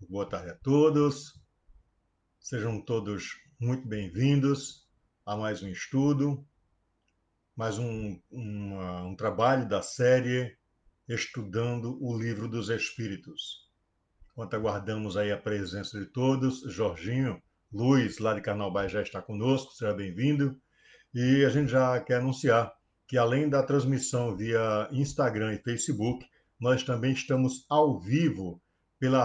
Boa tarde a todos. Sejam todos muito bem-vindos a mais um estudo, mais um trabalho da série Estudando o Livro dos Espíritos. Enquanto aguardamos aí a presença de todos, Jorginho, Luiz, lá de Carnaubais, já está conosco, seja bem-vindo. E a gente já quer anunciar que, além da transmissão via Instagram e Facebook, nós também estamos ao vivo pela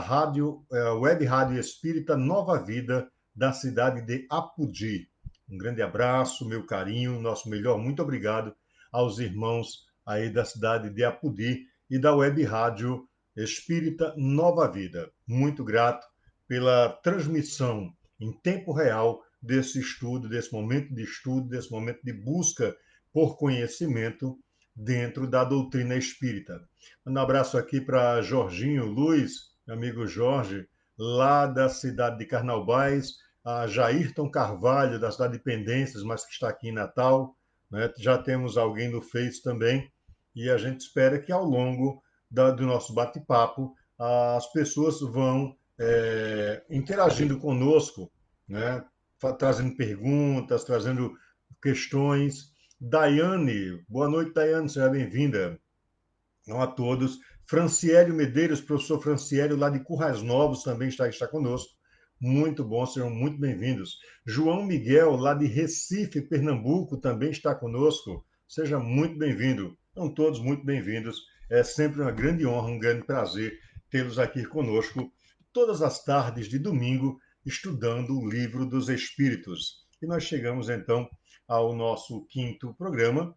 Web Rádio Espírita Nova Vida, da cidade de Apudi. Um grande abraço, meu carinho, nosso melhor muito obrigado aos irmãos aí da cidade de Apudi e da Web Rádio Espírita Nova Vida. Muito grato pela transmissão em tempo real desse estudo, desse momento de estudo, desse momento de busca por conhecimento dentro da doutrina espírita. Um abraço aqui para Jorginho Luiz, meu amigo Jorge, lá da cidade de Carnaubais, a Jairton Carvalho, da cidade de Pendências, mas que está aqui em Natal. Né? Já temos alguém no Face também, e a gente espera que ao longo do nosso bate-papo as pessoas vão interagindo conosco, né? Trazendo perguntas, trazendo questões. Daiane, boa noite, Daiane, seja bem-vinda. Não a todos. Franciélio Medeiros, professor Franciélio, lá de Currais Novos, também está conosco. Muito bom, sejam muito bem-vindos. João Miguel, lá de Recife, Pernambuco, também está conosco. Seja muito bem-vindo. São todos muito bem-vindos. É sempre uma grande honra, um grande prazer tê-los aqui conosco todas as tardes de domingo, estudando o Livro dos Espíritos. E nós chegamos, então, ao nosso quinto programa,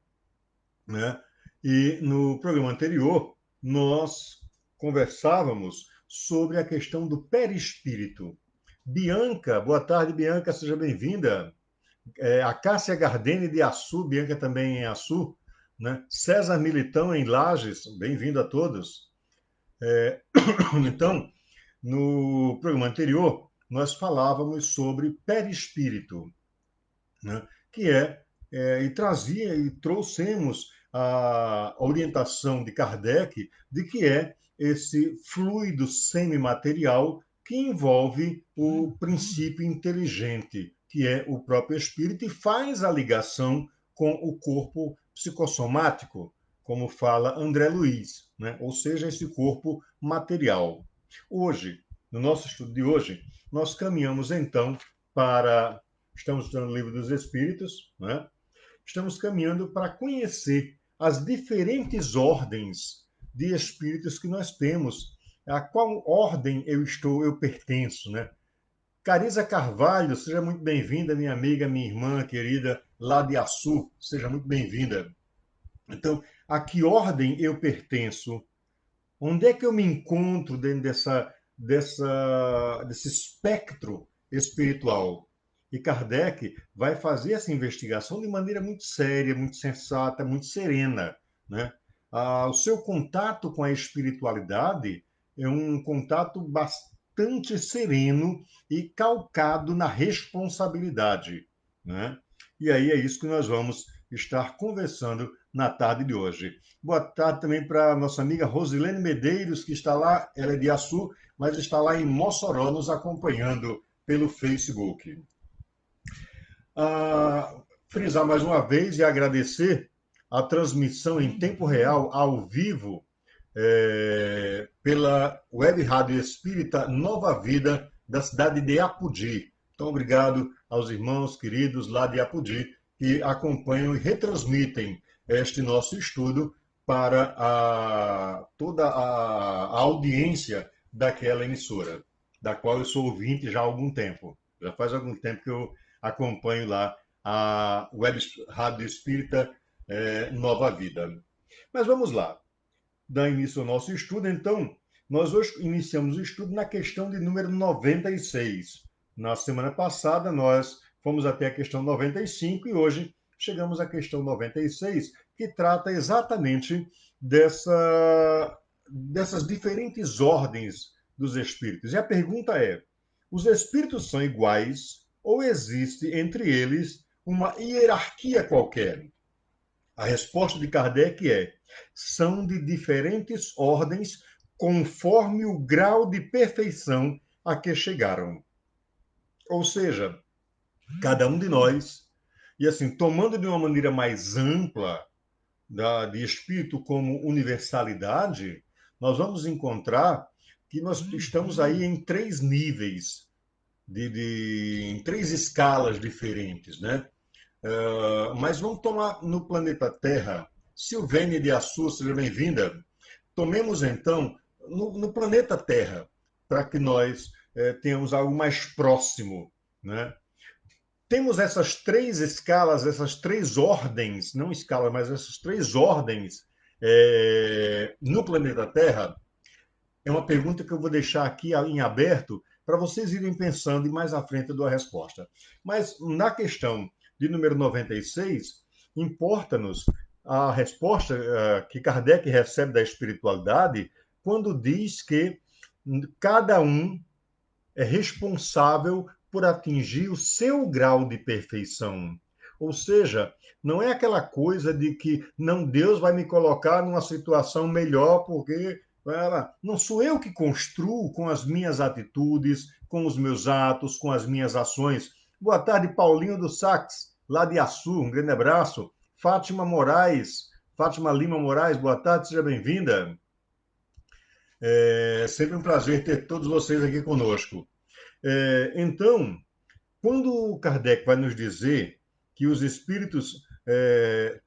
né? E no programa anterior, nós conversávamos sobre a questão do perispírito. Bianca, boa tarde, Bianca, seja bem-vinda. A Cássia Gardene de Açu, Bianca também em Açu, né? César Militão em Lages, bem-vindo a todos. Então, no programa anterior, nós falávamos sobre perispírito, né? Que e trazia e trouxemos a orientação de Kardec de que é esse fluido semimaterial que envolve o princípio inteligente, que é o próprio espírito, e faz a ligação com o corpo psicossomático, como fala André Luiz, né? Ou seja, esse corpo material. Hoje, no nosso estudo de hoje, nós caminhamos então para estamos estudando o Livro dos Espíritos, né? Estamos caminhando para conhecer as diferentes ordens de espíritos que nós temos. A qual ordem eu pertenço, né? Cariza Carvalho, seja muito bem-vinda, minha amiga, minha irmã querida, lá de Açu, seja muito bem-vinda. Então, a que ordem eu pertenço? Onde é que eu me encontro dentro desse espectro espiritual? E Kardec vai fazer essa investigação de maneira muito séria, muito sensata, muito serena, né? O seu contato com a espiritualidade é um contato bastante sereno e calcado na responsabilidade, né? E aí é isso que nós vamos estar conversando na tarde de hoje. Boa tarde também para a nossa amiga Rosilene Medeiros, que está lá, ela é de Açu, mas está lá em Mossoró nos acompanhando pelo Facebook. Frisar mais uma vez e agradecer a transmissão em tempo real, ao vivo, pela Web Rádio Espírita Nova Vida, da cidade de Apudi. Então, obrigado aos irmãos queridos lá de Apudi, que acompanham e retransmitem este nosso estudo para toda a audiência daquela emissora, da qual eu sou ouvinte já há algum tempo. Já faz algum tempo que eu acompanho lá a Web Rádio Espírita Nova Vida. Mas vamos lá, dar início ao nosso estudo. Então, nós hoje iniciamos o estudo na questão de número 96. Na semana passada, nós fomos até a questão 95 e hoje chegamos à questão 96, que trata exatamente dessas diferentes ordens dos espíritos. E a pergunta é: os espíritos são iguais ou existe entre eles uma hierarquia qualquer? A resposta de Kardec é: são de diferentes ordens conforme o grau de perfeição a que chegaram. Ou seja, cada um de nós, e assim, tomando de uma maneira mais ampla de espírito como universalidade, nós vamos encontrar que nós estamos aí em três níveis, em três escalas diferentes, né? Mas vamos tomar no planeta Terra. Silvene de Assu, seja bem-vinda. Tomemos então no planeta Terra, para que nós tenhamos algo mais próximo, né? Temos essas três escalas, essas três ordens, não escalas, mas essas três ordens no planeta Terra. É uma pergunta que eu vou deixar aqui em aberto para vocês irem pensando e mais à frente da resposta. Mas na questão de número 96, importa-nos a resposta que Kardec recebe da espiritualidade quando diz que cada um é responsável por atingir o seu grau de perfeição. Ou seja, não é aquela coisa de que não, Deus vai me colocar numa situação melhor porque não sou eu que construo com as minhas atitudes, com os meus atos, com as minhas ações. Boa tarde, Paulinho do Sax, lá de Açu, um grande abraço. Fátima Moraes, Fátima Lima Moraes, boa tarde, seja bem-vinda. É sempre um prazer ter todos vocês aqui conosco. Então, quando Kardec vai nos dizer que os espíritos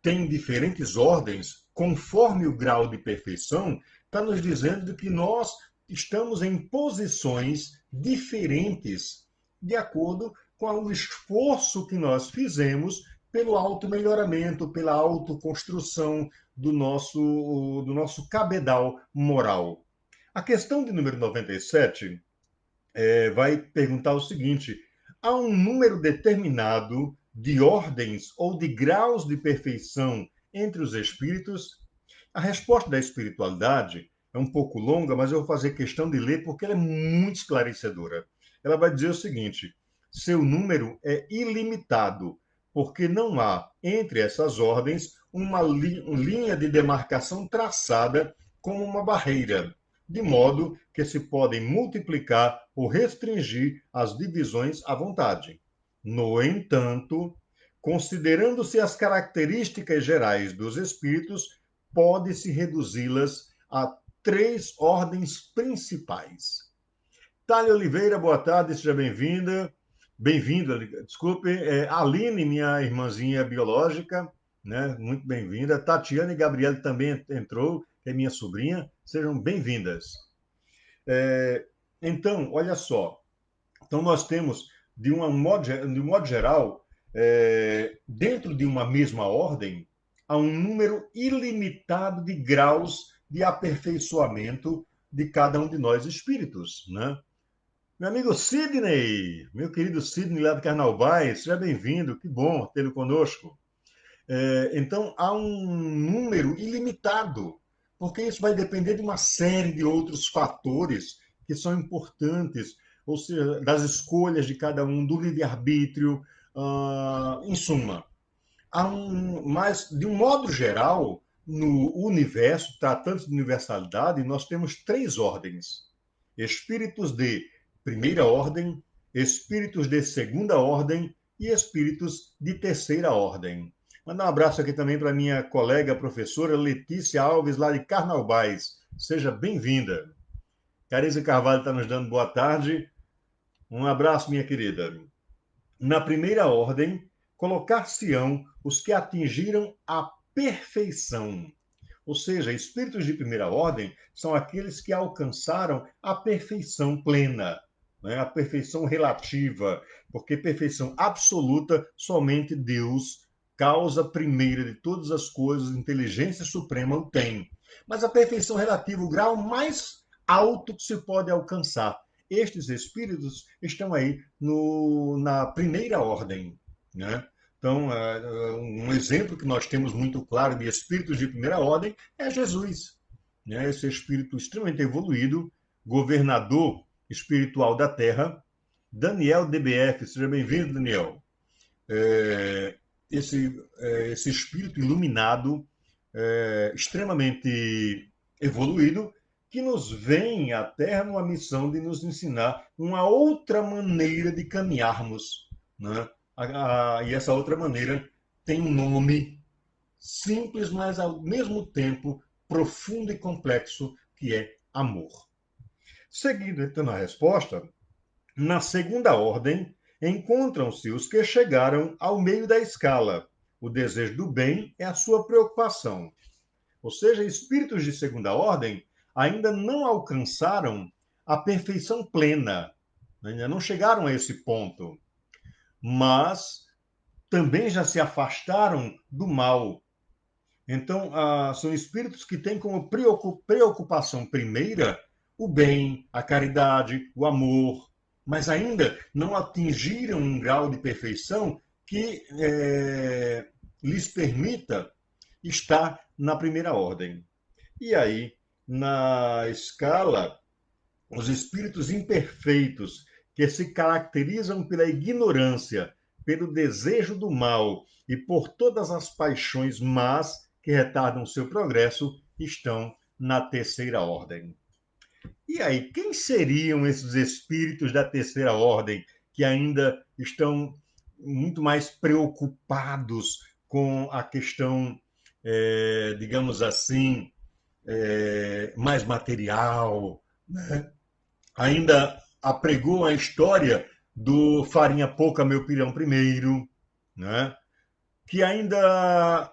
têm diferentes ordens, conforme o grau de perfeição, está nos dizendo que nós estamos em posições diferentes, de acordo com o esforço que nós fizemos pelo auto-melhoramento, pela autoconstrução do nosso cabedal moral. A questão de número 97 vai perguntar o seguinte: há um número determinado de ordens ou de graus de perfeição entre os espíritos? A resposta da espiritualidade é um pouco longa, mas eu vou fazer questão de ler porque ela é muito esclarecedora. Ela vai dizer o seguinte: seu número é ilimitado, porque não há entre essas ordens uma linha de demarcação traçada como uma barreira, de modo que se podem multiplicar ou restringir as divisões à vontade. No entanto, considerando-se as características gerais dos espíritos, pode-se reduzi-las a três ordens principais. Thalia Oliveira, boa tarde, seja bem-vinda. Bem-vinda, desculpe. Aline, minha irmãzinha biológica, né? Muito bem-vinda. Tatiana e Gabriele também entrou, que é minha sobrinha. Sejam bem-vindas. Então, olha só. Então, nós temos, de um modo geral, dentro de uma mesma ordem, há um número ilimitado de graus de aperfeiçoamento de cada um de nós espíritos, né? Meu amigo Sidney, meu querido Sidney lá de Carnaubais, seja bem-vindo, que bom tê-lo conosco. Então, há um número ilimitado, porque isso vai depender de uma série de outros fatores que são importantes, ou seja, das escolhas de cada um, do livre-arbítrio, em suma. Mas, de um modo geral, no universo, tratando de universalidade, nós temos três ordens: espíritos de primeira ordem, espíritos de segunda ordem e espíritos de terceira ordem. Mandar um abraço aqui também para minha colega professora Letícia Alves, lá de Carnaubais. Seja bem-vinda. Cariza Carvalho está nos dando boa tarde. Um abraço, minha querida. Na primeira ordem, colocar-se-ão os que atingiram a perfeição. Ou seja, espíritos de primeira ordem são aqueles que alcançaram a perfeição plena, né? A perfeição relativa, porque perfeição absoluta somente Deus, causa primeira de todas as coisas, inteligência suprema, o tem. Mas a perfeição relativa, o grau mais alto que se pode alcançar. Estes espíritos estão aí na primeira ordem, né? Então, um exemplo que nós temos muito claro de espíritos de primeira ordem é Jesus, né? Esse espírito extremamente evoluído, governador espiritual da Terra. Daniel DBF, seja bem-vindo, Daniel. Esse espírito iluminado, extremamente evoluído, que nos vem à Terra numa missão de nos ensinar uma outra maneira de caminharmos, né? E essa outra maneira tem um nome simples, mas ao mesmo tempo profundo e complexo, que é amor. Seguindo então a resposta, na segunda ordem, encontram-se os que chegaram ao meio da escala. O desejo do bem é a sua preocupação. Ou seja, espíritos de segunda ordem ainda não alcançaram a perfeição plena, ainda não chegaram a esse ponto, mas também já se afastaram do mal. Então, são espíritos que têm como preocupação primeira o bem, a caridade, o amor, mas ainda não atingiram um grau de perfeição que lhes permita estar na primeira ordem. E aí, na escala, os espíritos imperfeitos, que se caracterizam pela ignorância, pelo desejo do mal e por todas as paixões más que retardam seu progresso, estão na terceira ordem. E aí, quem seriam esses espíritos da terceira ordem que ainda estão muito mais preocupados com a questão, digamos assim, mais material, né? Ainda apregou a história do farinha pouca, meu pirão primeiro, né? Que ainda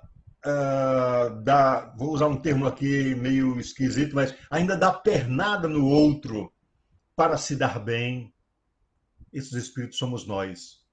dá, vou usar um termo aqui meio esquisito, mas ainda dá pernada no outro para se dar bem. Esses espíritos somos nós.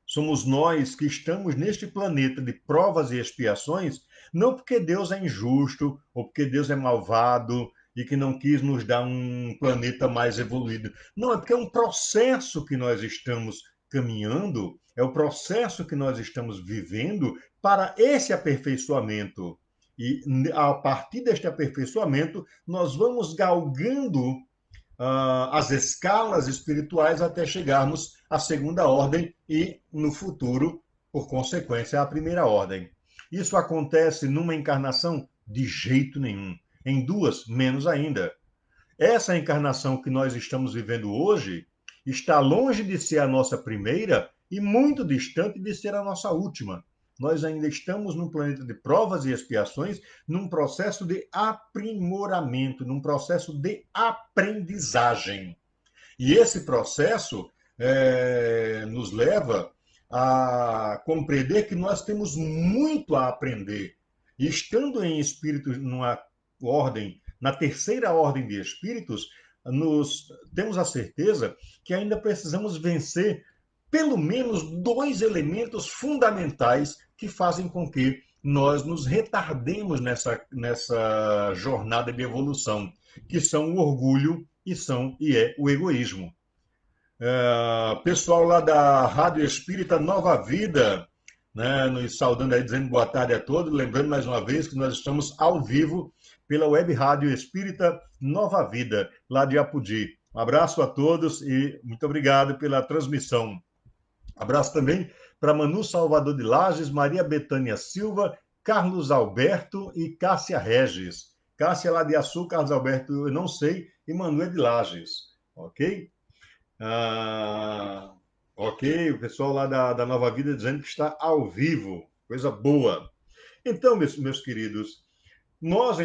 Somos nós que estamos neste planeta de provas e expiações, não porque Deus é injusto ou porque Deus é malvado e que não quis nos dar um planeta mais evoluído. Não, é porque é um processo que nós estamos caminhando, é o processo que nós estamos vivendo para esse aperfeiçoamento. E a partir deste aperfeiçoamento, nós vamos galgando as escalas espirituais até chegarmos à segunda ordem e, no futuro, por consequência, à primeira ordem. Isso acontece numa encarnação? De jeito nenhum. Em duas, menos ainda. Essa encarnação que nós estamos vivendo hoje está longe de ser a nossa primeira e muito distante de ser a nossa última. Nós ainda estamos num planeta de provas e expiações, num processo de aprimoramento, num processo de aprendizagem. E esse processo nos leva a compreender que nós temos muito a aprender. E estando em espíritos numa ordem, na terceira ordem de espíritos, temos a certeza que ainda precisamos vencer pelo menos dois elementos fundamentais que fazem com que nós nos retardemos nessa jornada de evolução, que são o orgulho e é o egoísmo. Pessoal lá da Rádio Espírita Nova Vida, né, nos saudando aí, dizendo boa tarde a todos, lembrando mais uma vez que nós estamos ao vivo pela Web Rádio Espírita Nova Vida, lá de Apudi. Um abraço a todos e muito obrigado pela transmissão. Abraço também para Manu Salvador de Lages, Maria Betânia Silva, Carlos Alberto e Cássia Regis. Cássia lá de Açu, Carlos Alberto eu não sei, e Manu é de Lages, ok? Ok, o pessoal lá da Nova Vida dizendo que está ao vivo, coisa boa. Então, meus queridos, nós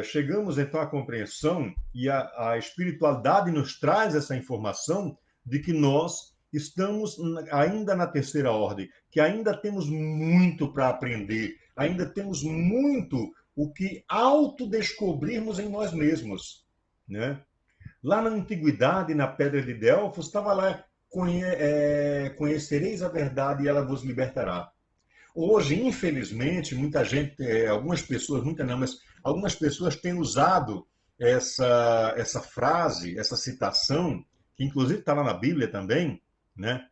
chegamos então à compreensão e a espiritualidade nos traz essa informação de que nós estamos ainda na terceira ordem, que ainda temos muito para aprender, ainda temos muito o que autodescobrirmos em nós mesmos, né? Lá na antiguidade, na Pedra de Delfos, estava lá, conhecereis a verdade e ela vos libertará. Hoje, infelizmente, muita gente, algumas pessoas, muita não, mas algumas pessoas têm usado essa frase, essa citação, que inclusive está lá na Bíblia também, né?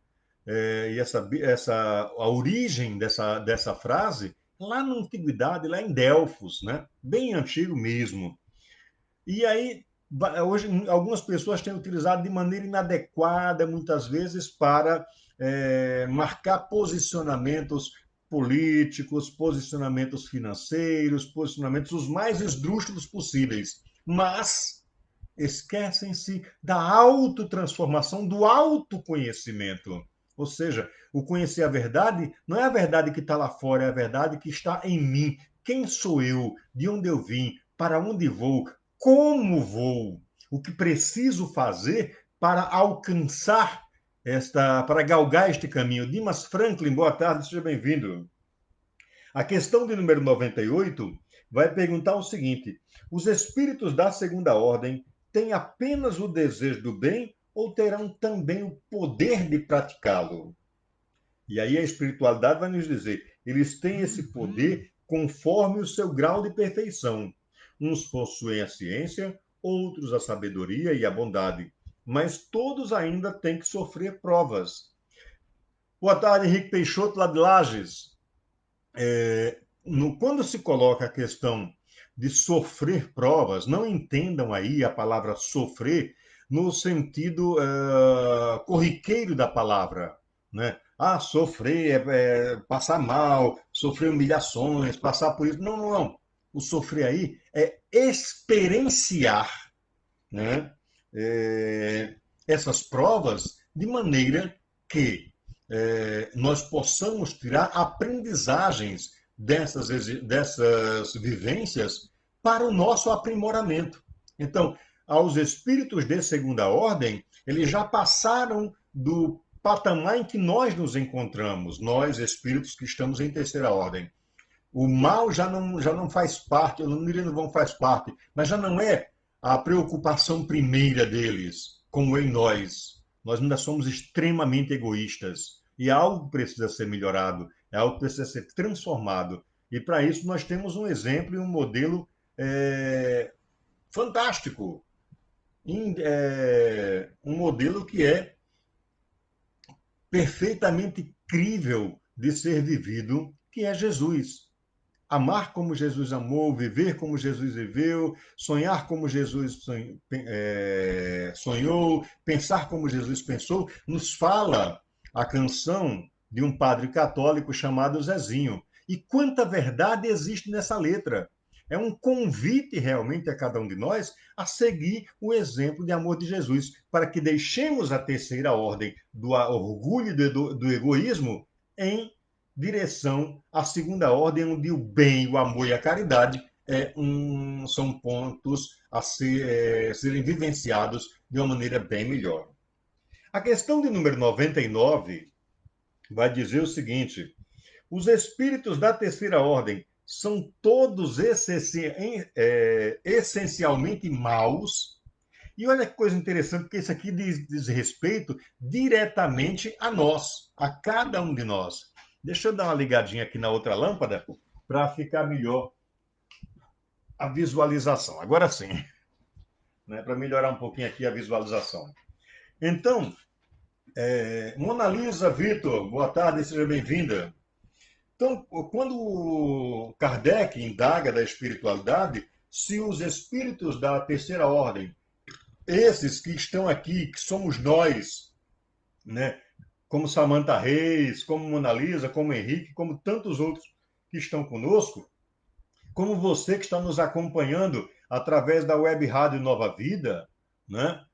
E a origem dessa frase, lá na antiguidade, lá em Delfos, né? Bem antigo mesmo. E aí, hoje, algumas pessoas têm utilizado de maneira inadequada, muitas vezes, para marcar posicionamentos políticos, posicionamentos financeiros, posicionamentos os mais esdrúxulos possíveis. Mas esquecem-se da autotransformação, do autoconhecimento. Ou seja, o conhecer a verdade não é a verdade que está lá fora, é a verdade que está em mim. Quem sou eu? De onde eu vim? Para onde vou? Como vou? O que preciso fazer para alcançar para galgar este caminho? Dimas Franklin, boa tarde, seja bem-vindo. A questão de número 98 vai perguntar o seguinte: os espíritos da segunda ordem têm apenas o desejo do bem ou terão também o poder de praticá-lo? E aí a espiritualidade vai nos dizer: eles têm esse poder conforme o seu grau de perfeição. Uns possuem a ciência, outros a sabedoria e a bondade, mas todos ainda têm que sofrer provas. Boa tarde, Henrique Peixoto, lá de Lages. Quando se coloca a questão de sofrer provas, não entendam aí a palavra sofrer no sentido corriqueiro da palavra, né? Ah, sofrer é passar mal, sofrer humilhações, passar por isso. Não, não, não. O sofrer aí é experienciar, né? É, essas provas de maneira que nós possamos tirar aprendizagens dessas vivências para o nosso aprimoramento. Então, aos espíritos de segunda ordem, eles já passaram do patamar em que nós nos encontramos, nós espíritos que estamos em terceira ordem. O mal já não faz parte, eu não diria que não faz parte, mas já não é a preocupação primeira deles, como em nós. Nós ainda somos extremamente egoístas. E algo precisa ser melhorado, é algo que precisa ser transformado. E para isso nós temos um exemplo e um modelo fantástico. Um modelo que é perfeitamente crível de ser vivido, que é Jesus. Amar como Jesus amou, viver como Jesus viveu, sonhar como Jesus sonhou, pensar como Jesus pensou, nos fala a canção de um padre católico chamado Zezinho. E quanta verdade existe nessa letra! É um convite realmente a cada um de nós a seguir o exemplo de amor de Jesus, para que deixemos a terceira ordem do orgulho e do egoísmo em direção à segunda ordem, onde o bem, o amor e a caridade são pontos a serem vivenciados de uma maneira bem melhor. A questão de número 99 vai dizer o seguinte: os espíritos da terceira ordem são todos essencialmente maus. E olha que coisa interessante, porque isso aqui diz respeito diretamente a nós, a cada um de nós. Deixa eu dar uma ligadinha aqui na outra lâmpada para ficar melhor a visualização. Agora sim, né, para melhorar um pouquinho aqui a visualização. Então, Mona Lisa, Vitor, boa tarde, seja bem-vinda. Então, quando Kardec indaga da espiritualidade, se os espíritos da terceira ordem, esses que estão aqui, que somos nós, né, como Samantha Reis, como Mona Lisa, como Henrique, como tantos outros que estão conosco, como você que está nos acompanhando através da web rádio Nova Vida, né?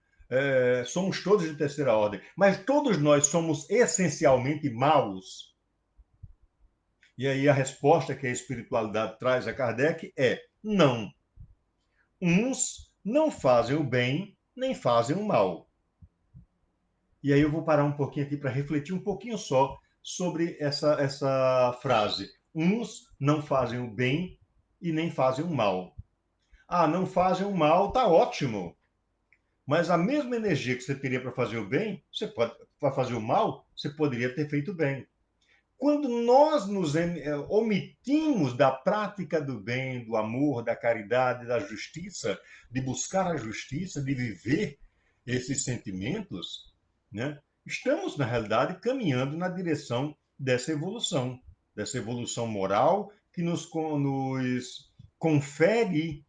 Somos todos de terceira ordem, mas todos nós somos essencialmente maus. E aí a resposta que a espiritualidade traz a Kardec é não. Uns não fazem o bem, nem fazem o mal. E aí eu vou parar um pouquinho aqui para refletir um pouquinho só sobre essa frase. Uns não fazem o bem e nem fazem o mal. Ah, não fazem o mal, tá ótimo. Mas a mesma energia que você teria para fazer o bem, para fazer o mal, você poderia ter feito bem. Quando nós nos omitimos da prática do bem, do amor, da caridade, da justiça, de buscar a justiça, de viver esses sentimentos, né? Estamos, na realidade, caminhando na direção dessa evolução moral que nos confere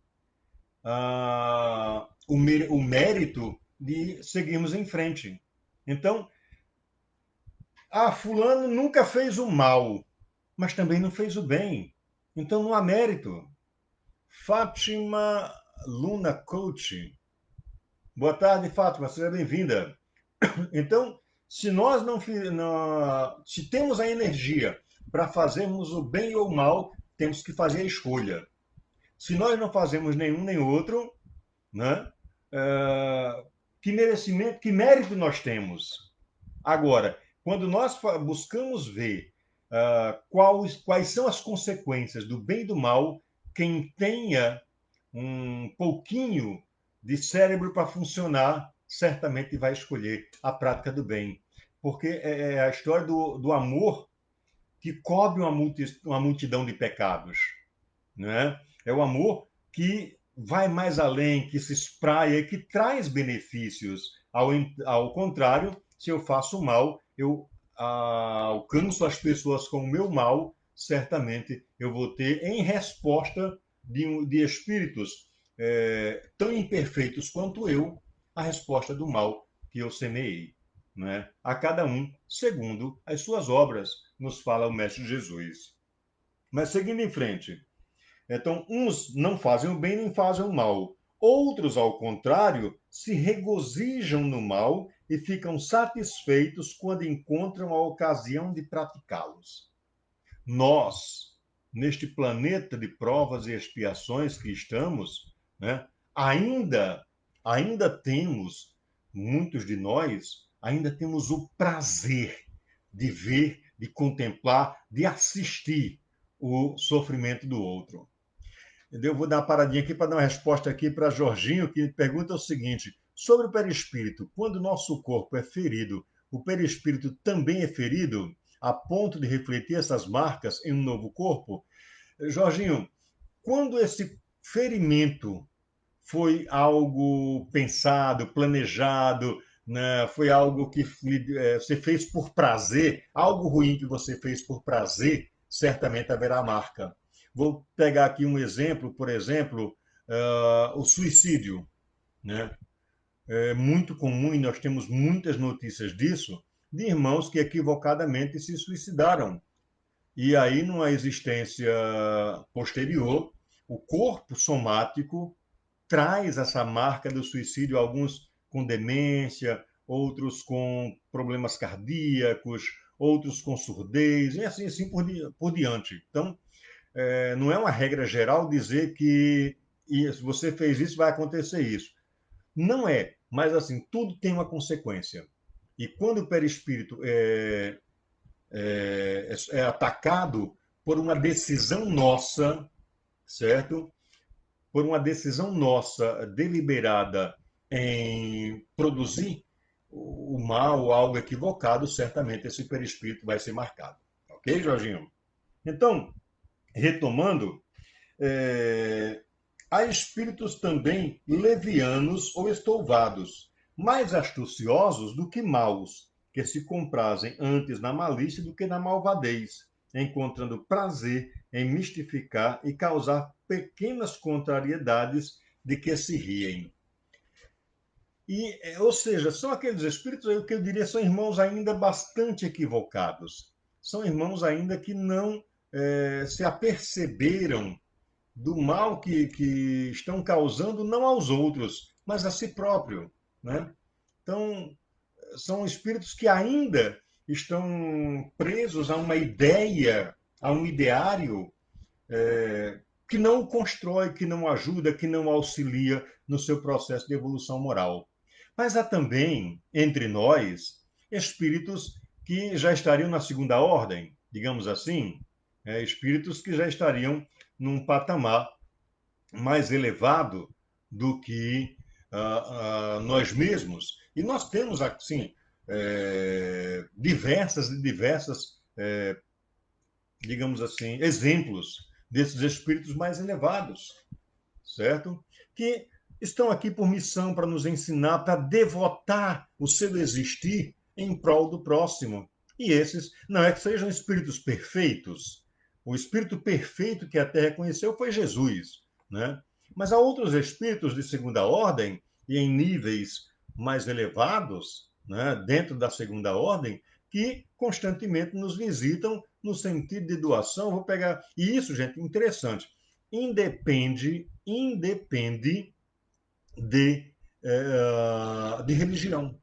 o mérito de seguirmos em frente. Então, fulano nunca fez o mal, mas também não fez o bem. Então não há mérito. Fátima Luna Coach. Boa tarde, Fátima, seja bem-vinda. Então, se nós se temos a energia para fazermos o bem ou o mal, temos que fazer a escolha. Se nós não fazemos nenhum nem outro, né? Que merecimento, que mérito nós temos? Agora, quando nós buscamos ver quais são as consequências do bem e do mal, quem tenha um pouquinho de cérebro para funcionar, certamente vai escolher a prática do bem. Porque é a história do amor que cobre uma multidão de pecados. Né? É o amor que vai mais além, que se espraia, que traz benefícios. Ao contrário, se eu faço mal, eu alcanço as pessoas com o meu mal, certamente eu vou ter, em resposta de espíritos tão imperfeitos quanto eu, a resposta do mal que eu semeei. Né? A cada um segundo as suas obras, nos fala o Mestre Jesus. Mas seguindo em frente, então, uns não fazem o bem nem fazem o mal. Outros, ao contrário, se regozijam no mal e ficam satisfeitos quando encontram a ocasião de praticá-los. Nós, neste planeta de provas e expiações que estamos, né, ainda, ainda temos, muitos de nós, ainda temos o prazer de ver, de contemplar, de assistir o sofrimento do outro. Eu vou dar uma paradinha aqui para dar uma resposta aqui para Jorginho, que pergunta o seguinte: sobre o perispírito, quando o nosso corpo é ferido, o perispírito também é ferido a ponto de refletir essas marcas em um novo corpo? Jorginho, quando esse ferimento foi algo pensado, planejado, né? Foi algo que você fez por prazer, algo ruim que você fez por prazer, certamente haverá marca. Vou pegar aqui um exemplo, por exemplo, o suicídio. Né? É muito comum e nós temos muitas notícias disso, de irmãos que equivocadamente se suicidaram. E aí, numa existência posterior, o corpo somático traz essa marca do suicídio, alguns com demência, outros com problemas cardíacos, outros com surdez, e assim por diante. Então, não é uma regra geral dizer que se você fez isso, vai acontecer isso. Não é, mas assim, tudo tem uma consequência. E quando o perispírito é atacado por uma decisão nossa, certo? Por uma decisão nossa deliberada em produzir o mal ou algo equivocado, certamente esse perispírito vai ser marcado. Ok, Jorginho? Então, retomando, é, há espíritos também levianos ou estouvados, mais astuciosos do que maus, que se comprazem antes na malícia do que na malvadez, encontrando prazer em mistificar e causar pequenas contrariedades de que se riem. Ou seja, são aqueles espíritos que eu diria são irmãos ainda bastante equivocados. São irmãos ainda que não se aperceberam do mal que estão causando não aos outros, mas a si próprio. Né? Então, são espíritos que ainda estão presos a uma ideia, a um ideário que não o constrói, que não ajuda, que não auxilia no seu processo de evolução moral. Mas há também, entre nós, espíritos que já estariam na segunda ordem, digamos assim, espíritos que já estariam num patamar mais elevado do que nós mesmos. E nós temos, assim, diversas, digamos assim, exemplos desses espíritos mais elevados, certo? Que estão aqui por missão para nos ensinar, para devotar o seu existir em prol do próximo. E esses não é que sejam espíritos perfeitos. O espírito perfeito que a Terra conheceu foi Jesus, né? Mas há outros espíritos de segunda ordem e em níveis mais elevados, né, dentro da segunda ordem, que constantemente nos visitam no sentido de doação. Vou pegar. E isso, gente, interessante. Independe de de religião.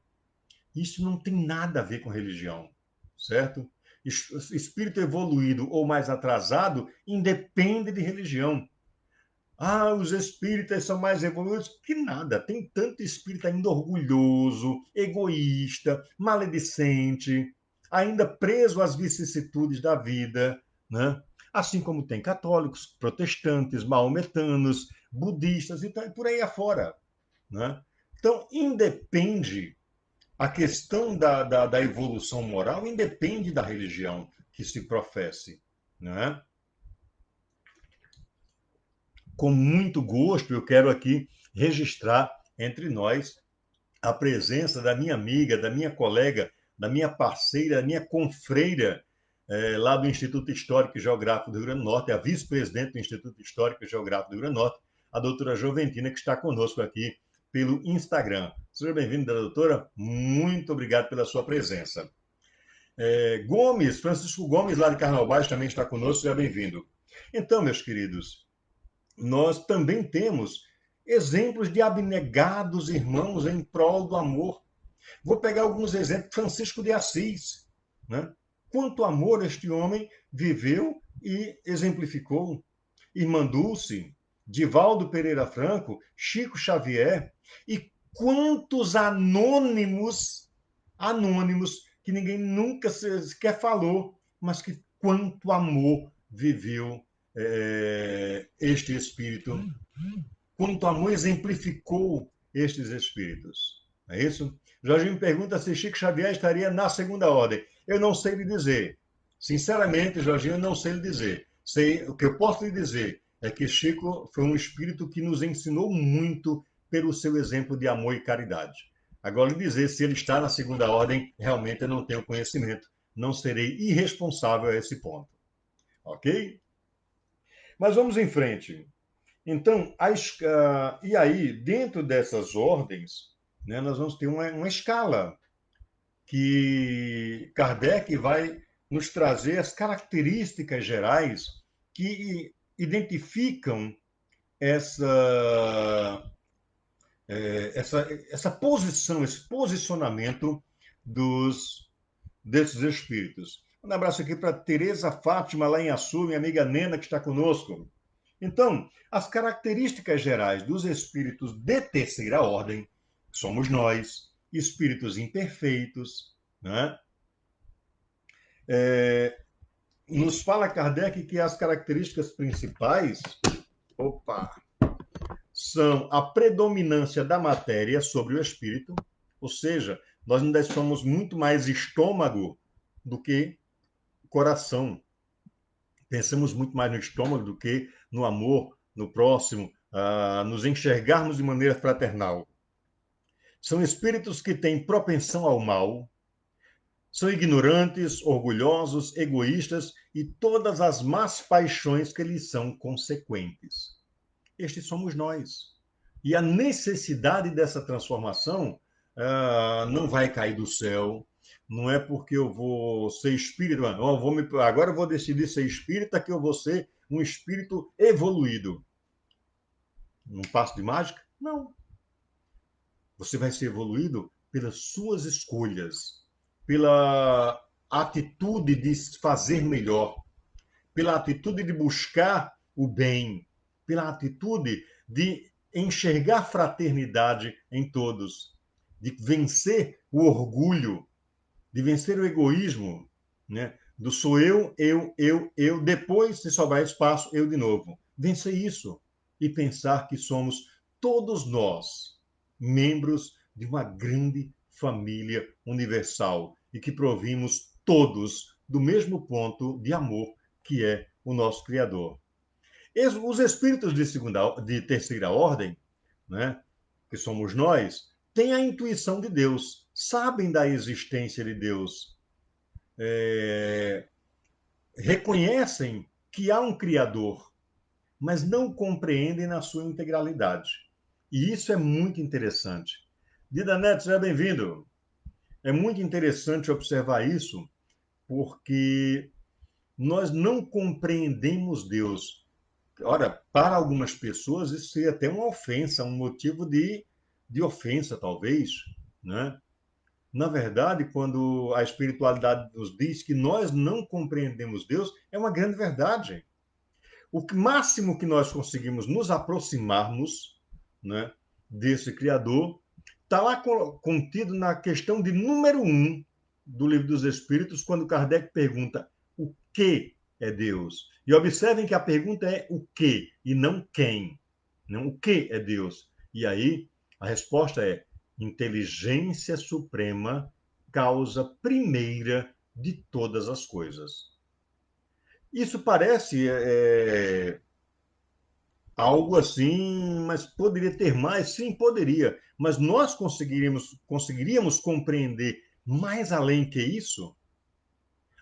Isso não tem nada a ver com religião, certo? Espírito evoluído ou mais atrasado independe de religião. Ah, os espíritas são mais evoluídos. Que nada, tem tanto espírito ainda orgulhoso, egoísta, maledicente, ainda preso às vicissitudes da vida, né? Assim como tem católicos, protestantes, maometanos, budistas e por aí afora, né? Então, independe, a questão da evolução moral independe da religião que se professe, né? Com muito gosto, eu quero aqui registrar entre nós a presença da minha amiga, da minha colega, da minha parceira, da minha confreira, lá do Instituto Histórico e Geográfico do Rio Grande do Norte, a vice-presidente do Instituto Histórico e Geográfico do Rio Grande do Norte, a doutora Joventina, que está conosco aqui pelo Instagram. Seja bem-vinda, doutora. Muito obrigado pela sua presença. Gomes, Francisco Gomes, lá de Carnaval Baixo, também está conosco. Seja bem-vindo. Então, meus queridos, nós também temos exemplos de abnegados irmãos em prol do amor. Vou pegar alguns exemplos. Francisco de Assis, né? Quanto amor este homem viveu e exemplificou. Irmã Dulce, Divaldo Pereira Franco, Chico Xavier e quantos anônimos que ninguém nunca sequer falou, mas que quanto amor viveu este espírito, quanto amor exemplificou estes espíritos. É isso? Jorginho me pergunta se Chico Xavier estaria na segunda ordem. Eu não sei lhe dizer. Sinceramente, Jorginho, eu não sei lhe dizer. O que eu posso lhe dizer é que Chico foi um espírito que nos ensinou muito pelo seu exemplo de amor e caridade. Agora, lhe dizer se ele está na segunda ordem, realmente eu não tenho conhecimento. Não serei irresponsável a esse ponto. Ok? Mas vamos em frente. Então, e aí, dentro dessas ordens, né, nós vamos ter uma escala que Kardec vai nos trazer as características gerais que identificam essa, essa posição, esse posicionamento desses espíritos. Um abraço aqui para Tereza Fátima, lá em Açu, minha amiga Nena, que está conosco. Então, as características gerais dos espíritos de terceira ordem, somos nós, espíritos imperfeitos, né? Nos fala Kardec que as características principais, são a predominância da matéria sobre o espírito, ou seja, nós ainda somos muito mais estômago do que coração. Pensamos muito mais no estômago do que no amor, no próximo, nos enxergarmos de maneira fraternal. São espíritos que têm propensão ao mal, são ignorantes, orgulhosos, egoístas e todas as más paixões que lhes são consequentes. Estes somos nós. E a necessidade dessa transformação não vai cair do céu. Não é porque eu vou ser espírito, agora eu vou decidir ser espírita que eu vou ser um espírito evoluído. Um passo de mágica? Não. Você vai ser evoluído pelas suas escolhas, pela atitude de fazer melhor, pela atitude de buscar o bem, pela atitude de enxergar fraternidade em todos, de vencer o orgulho, de vencer o egoísmo, né? Do sou eu, depois, se sobrar espaço, eu de novo. Vencer isso e pensar que somos todos nós membros de uma grande família universal e que provimos todos do mesmo ponto de amor que é o nosso Criador. Os espíritos de terceira ordem, né, que somos nós, têm a intuição de Deus, sabem da existência de Deus, reconhecem que há um Criador, mas não compreendem na sua integralidade. E isso é muito interessante. Dida Neto, seja bem-vindo. É muito interessante observar isso, porque nós não compreendemos Deus. Ora, para algumas pessoas isso seria até uma ofensa, um motivo de de ofensa, talvez, né? Na verdade, quando a espiritualidade nos diz que nós não compreendemos Deus, é uma grande verdade. O máximo que nós conseguimos nos aproximarmos, né, desse Criador está lá contido na questão de número 1 do Livro dos Espíritos, quando Kardec pergunta o que é Deus. E observem que a pergunta é o que e não quem. Não, o que é Deus? E aí a resposta é inteligência suprema, causa primeira de todas as coisas. Isso parece algo assim, mas poderia ter mais? Sim, poderia. Mas nós conseguiríamos compreender mais além que isso?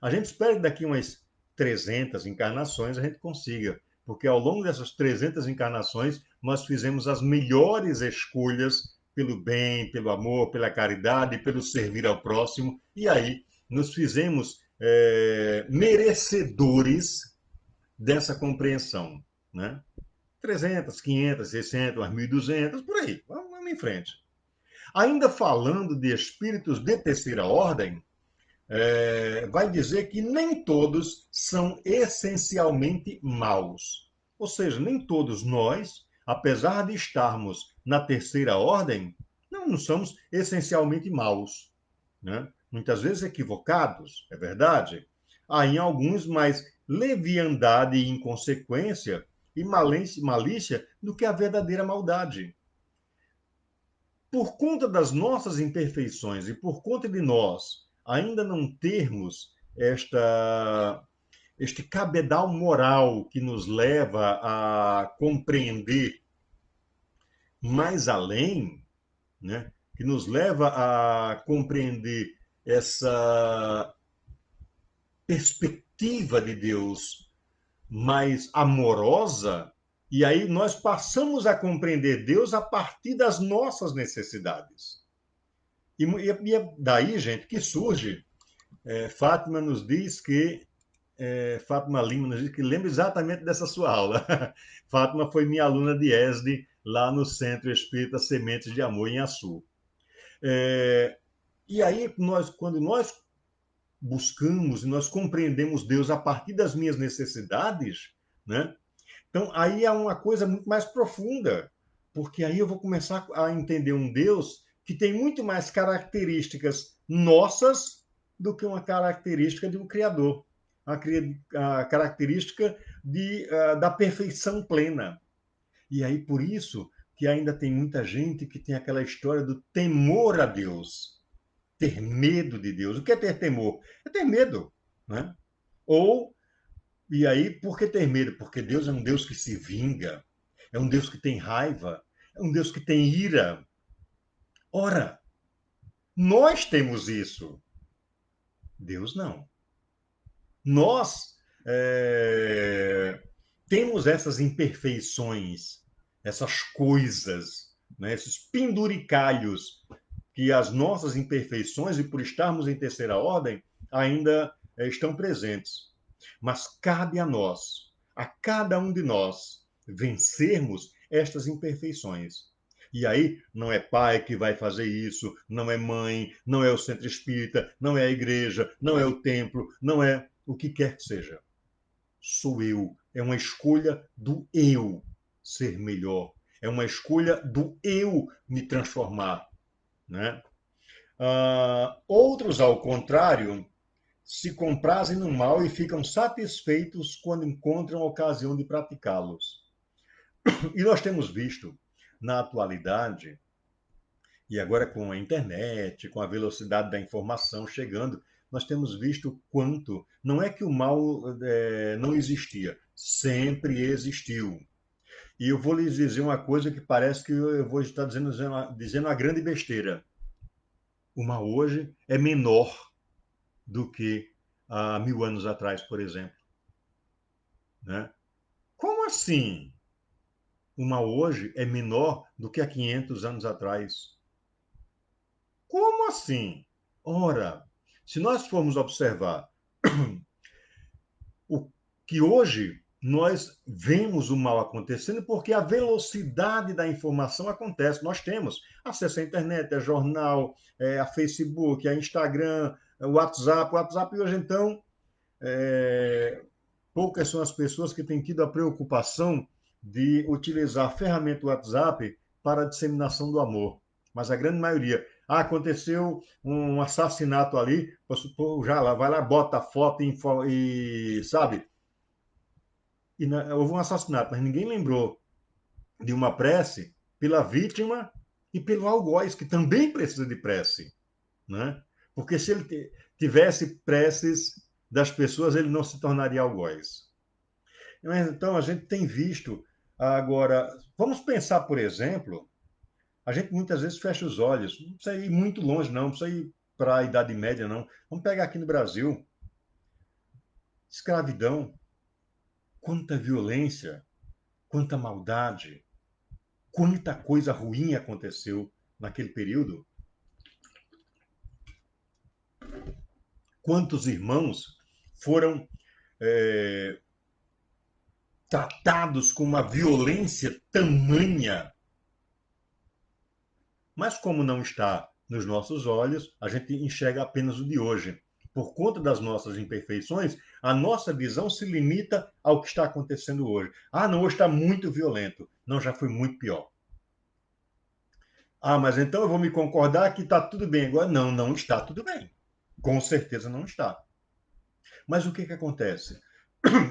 A gente espera que daqui umas 300 encarnações a gente consiga, porque ao longo dessas 300 encarnações nós fizemos as melhores escolhas pelo bem, pelo amor, pela caridade, pelo servir ao próximo, e aí nos fizemos merecedores dessa compreensão, né? 300, 500, 600, umas 1.200, por aí. Vamos em frente. Ainda falando de espíritos de terceira ordem, vai dizer que nem todos são essencialmente maus. Ou seja, nem todos nós, apesar de estarmos na terceira ordem, não somos essencialmente maus. Né? Muitas vezes equivocados, é verdade. Há em alguns mais leviandade e inconsequência e malícia do que a verdadeira maldade. Por conta das nossas imperfeições e por conta de nós ainda não termos este cabedal moral que nos leva a compreender mais além, né? Que nos leva a compreender essa perspectiva de Deus mais amorosa, e aí nós passamos a compreender Deus a partir das nossas necessidades. E é daí, gente, que surge. Fátima nos diz que. Fátima Lima nos diz que lembra exatamente dessa sua aula. Fátima foi minha aluna de ESD lá no Centro Espírita Sementes de Amor, em Açu. E aí, quando nós buscamos e nós compreendemos Deus a partir das minhas necessidades, né? Então, aí é uma coisa muito mais profunda, porque aí eu vou começar a entender um Deus que tem muito mais características nossas do que uma característica de um Criador, a característica da perfeição plena. E aí, por isso, que ainda tem muita gente que tem aquela história do temor a Deus, ter medo de Deus. O que é ter temor? É ter medo, né? Ou e aí, por que ter medo? Porque Deus é um Deus que se vinga, é um Deus que tem raiva, é um Deus que tem ira. Ora, nós temos isso, Deus não. Nós temos essas imperfeições, essas coisas, né, esses penduricalhos que as nossas imperfeições, e por estarmos em terceira ordem, ainda estão presentes. Mas cabe a nós, a cada um de nós, vencermos estas imperfeições. E aí, não é pai que vai fazer isso, não é mãe, não é o centro espírita, não é a igreja, não é o templo, não é o que quer que seja. Sou eu. É uma escolha do eu ser melhor. É uma escolha do eu me transformar. Né? Outros, ao contrário, se comprazem no mal e ficam satisfeitos quando encontram a ocasião de praticá-los. E nós temos visto, na atualidade, e agora com a internet, com a velocidade da informação chegando, nós temos visto quanto. Não é que o mal não existia, sempre existiu. E eu vou lhes dizer uma coisa que parece que eu vou estar dizendo uma grande besteira. O mal hoje é menor do que há 1.000 anos atrás, por exemplo. Né? Como assim? O mal hoje é menor do que há 500 anos atrás. Como assim? Ora, se nós formos observar o que hoje nós vemos o mal acontecendo porque a velocidade da informação acontece. Nós temos acesso à internet, a jornal, a Facebook, a Instagram, o WhatsApp. O WhatsApp hoje, então, poucas são as pessoas que têm tido a preocupação de utilizar a ferramenta WhatsApp para a disseminação do amor. Mas a grande maioria. Ah, aconteceu um assassinato ali, já lá, vai lá, bota a foto e sabe? Houve um assassinato, mas ninguém lembrou de uma prece pela vítima e pelo algoz, que também precisa de prece, né? Porque se ele tivesse preces das pessoas, ele não se tornaria algoz. Então, a gente tem visto agora. Vamos pensar, por exemplo, a gente muitas vezes fecha os olhos, não precisa ir muito longe, não, não precisa ir para a Idade Média, não. Vamos pegar aqui no Brasil: escravidão, quanta violência, quanta maldade, quanta coisa ruim aconteceu naquele período. Quantos irmãos foram tratados com uma violência tamanha. Mas como não está nos nossos olhos, a gente enxerga apenas o de hoje. Por conta das nossas imperfeições, a nossa visão se limita ao que está acontecendo hoje. Ah, não, hoje está muito violento. Não, já foi muito pior. Ah, mas então eu vou me concordar que está tudo bem agora. Não, não está tudo bem. Com certeza não está. Mas o que, que acontece?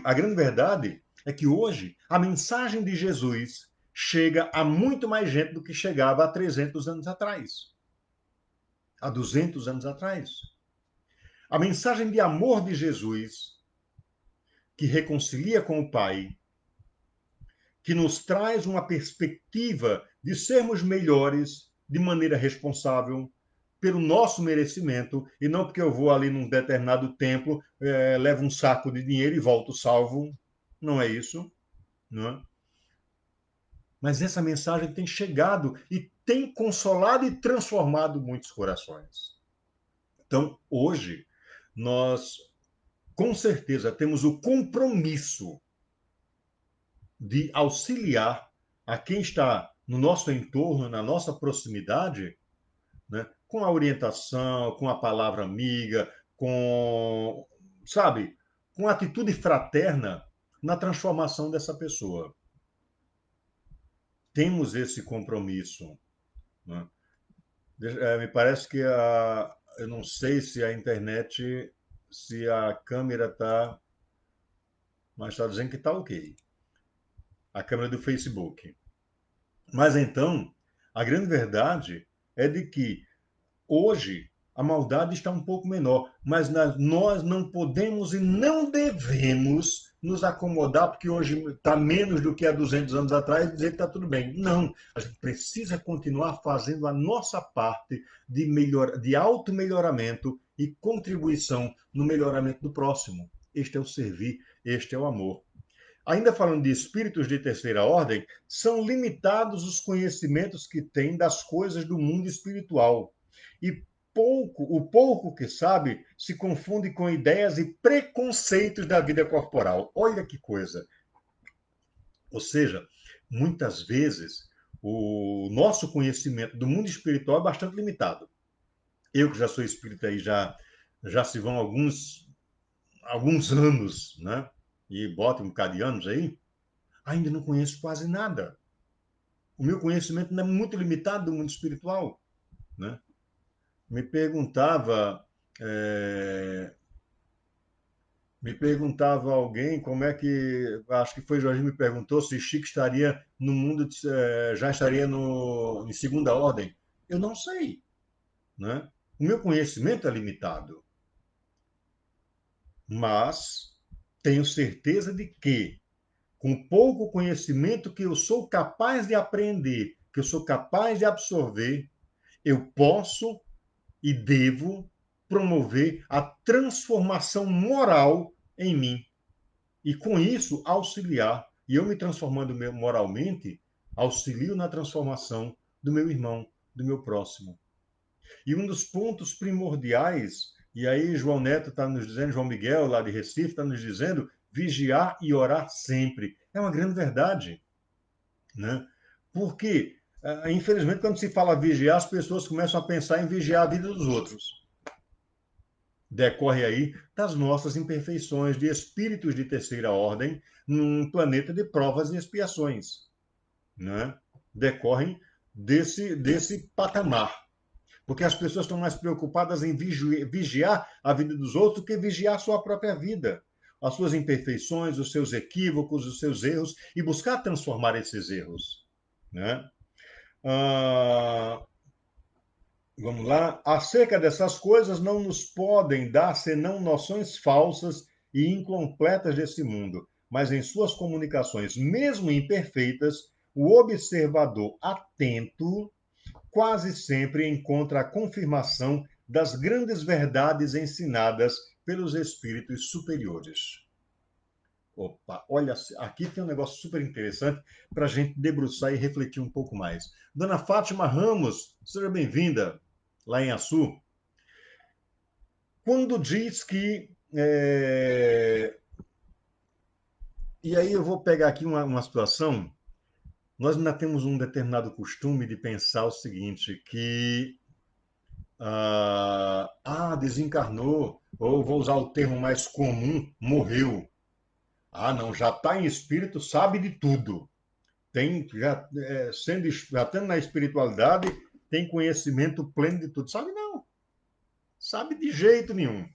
A grande verdade é que hoje a mensagem de Jesus chega a muito mais gente do que chegava há 300 anos atrás, há 200 anos atrás. A mensagem de amor de Jesus, que reconcilia com o Pai, que nos traz uma perspectiva de sermos melhores de maneira responsável, pelo nosso merecimento, e não porque eu vou ali num determinado templo, levo um saco de dinheiro e volto salvo. Não é isso, não é? Mas essa mensagem tem chegado e tem consolado e transformado muitos corações. Então, hoje, nós, com certeza, temos o compromisso de auxiliar a quem está no nosso entorno, na nossa proximidade, né, com a orientação, com a palavra amiga, com, sabe, com a atitude fraterna na transformação dessa pessoa. Temos esse compromisso, né? Me parece que eu não sei se a internet, se a câmera está, mas está dizendo que está ok. A câmera do Facebook. Mas então, a grande verdade é de que hoje a maldade está um pouco menor, mas nós não podemos e não devemos nos acomodar porque hoje está menos do que há 200 anos atrás e dizer que está tudo bem. Não, a gente precisa continuar fazendo a nossa parte de auto-melhoramento e contribuição no melhoramento do próximo. Este é o servir, este é o amor. Ainda falando de espíritos de terceira ordem, são limitados os conhecimentos que têm das coisas do mundo espiritual. E o pouco que sabe se confunde com ideias e preconceitos da vida corporal. Olha que coisa. Ou seja, muitas vezes o nosso conhecimento do mundo espiritual é bastante limitado. Eu que já sou espírita aí já se vão alguns anos, né? E bota um bocado de anos aí, ainda não conheço quase nada. O meu conhecimento ainda é muito limitado do mundo espiritual, né? Me perguntava, é, me perguntava alguém como é que, acho que foi Jorginho me perguntou se Chico estaria no mundo, já estaria em segunda ordem. Eu não sei, né? O meu conhecimento é limitado, mas tenho certeza de que com pouco conhecimento que eu sou capaz de aprender, que eu sou capaz de absorver, eu posso e devo promover a transformação moral em mim. E com isso auxiliar. E eu me transformando moralmente, auxilio na transformação do meu irmão, do meu próximo. E um dos pontos primordiais, e aí João Neto está nos dizendo, João Miguel, lá de Recife, está nos dizendo vigiar e orar sempre. É uma grande verdade, né? Porque, infelizmente, quando se fala vigiar, as pessoas começam a pensar em vigiar a vida dos outros. Decorre aí das nossas imperfeições de espíritos de terceira ordem num planeta de provas e expiações, né? Decorrem desse patamar. Porque as pessoas estão mais preocupadas em vigiar a vida dos outros do que vigiar a sua própria vida. As suas imperfeições, os seus equívocos, os seus erros, e buscar transformar esses erros, né? Ah, vamos lá. Acerca dessas coisas não nos podem dar senão noções falsas e incompletas desse mundo, mas em suas comunicações, mesmo imperfeitas, o observador atento quase sempre encontra a confirmação das grandes verdades ensinadas pelos espíritos superiores. Opa, olha, aqui tem um negócio super interessante para a gente debruçar e refletir um pouco mais. Dona Fátima Ramos, seja bem-vinda, lá em Açu. Quando diz que. E aí eu vou pegar aqui uma situação. Nós ainda temos um determinado costume de pensar o seguinte, que desencarnou, ou vou usar o termo mais comum, morreu. Ah, não, já está em espírito, sabe de tudo. Tem, já estando na espiritualidade, tem conhecimento pleno de tudo. Sabe não, sabe de jeito nenhum.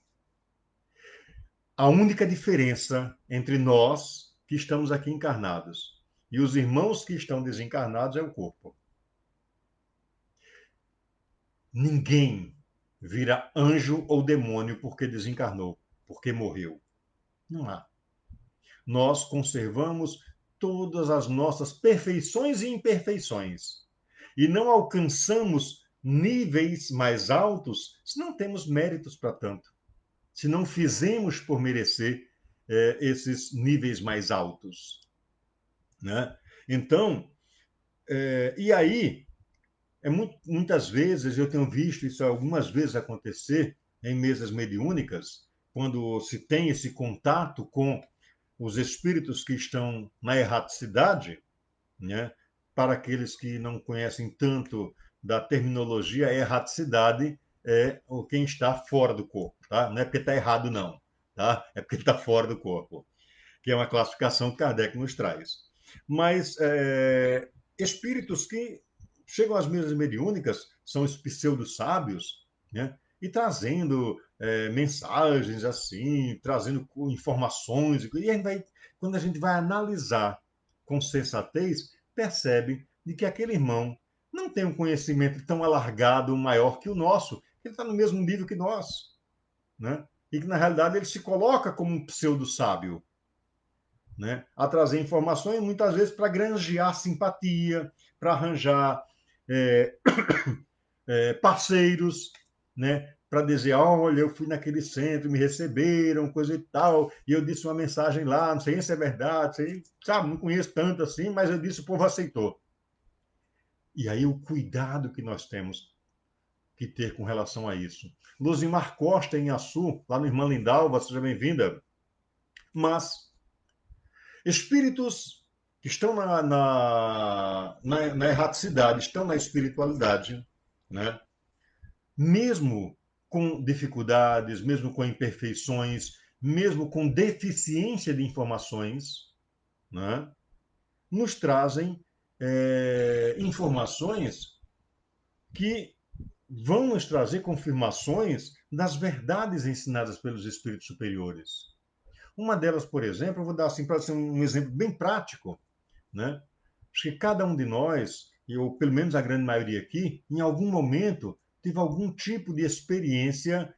A única diferença entre nós que estamos aqui encarnados e os irmãos que estão desencarnados é o corpo. Ninguém vira anjo ou demônio porque desencarnou, porque morreu. Não há. Nós conservamos todas as nossas perfeições e imperfeições. E não alcançamos níveis mais altos se não temos méritos para tanto. Se não fizemos por merecer esses níveis mais altos. Né? Então, e aí, muitas vezes, eu tenho visto isso algumas vezes acontecer em mesas mediúnicas, quando se tem esse contato com os espíritos que estão na erraticidade, né? Para aqueles que não conhecem tanto da terminologia, erraticidade é quem está fora do corpo, tá? Não é porque está errado, não, tá? É porque está fora do corpo, que é uma classificação que Kardec nos traz. Mas espíritos que chegam às mesas mediúnicas são os pseudo-sábios, né? E trazendo mensagens assim, trazendo informações, e a vai, quando a gente vai analisar com sensatez, percebe de que aquele irmão não tem um conhecimento tão alargado, maior que o nosso, ele está no mesmo nível que nós, né? E que na realidade ele se coloca como um pseudo-sábio, né? A trazer informações, muitas vezes para granjear simpatia, para arranjar é, parceiros, né? Para dizer, olha, eu fui naquele centro, me receberam, coisa e tal, e eu disse uma mensagem lá, não sei se é verdade, sei, sabe, não conheço tanto assim, mas eu disse, o povo aceitou. E aí o cuidado que nós temos que ter com relação a isso. Luzimar Costa, em Açu, lá no Irmã Lindalva, seja bem-vinda. Mas espíritos que estão na erraticidade, estão na espiritualidade, né? Mesmo com dificuldades, mesmo com imperfeições, mesmo com deficiência de informações, né? Nos trazem informações que vão nos trazer confirmações das verdades ensinadas pelos espíritos superiores. Uma delas, por exemplo, eu vou dar assim para ser um exemplo bem prático, né? Acho que cada um de nós, ou pelo menos a grande maioria aqui, em algum momento teve algum tipo de experiência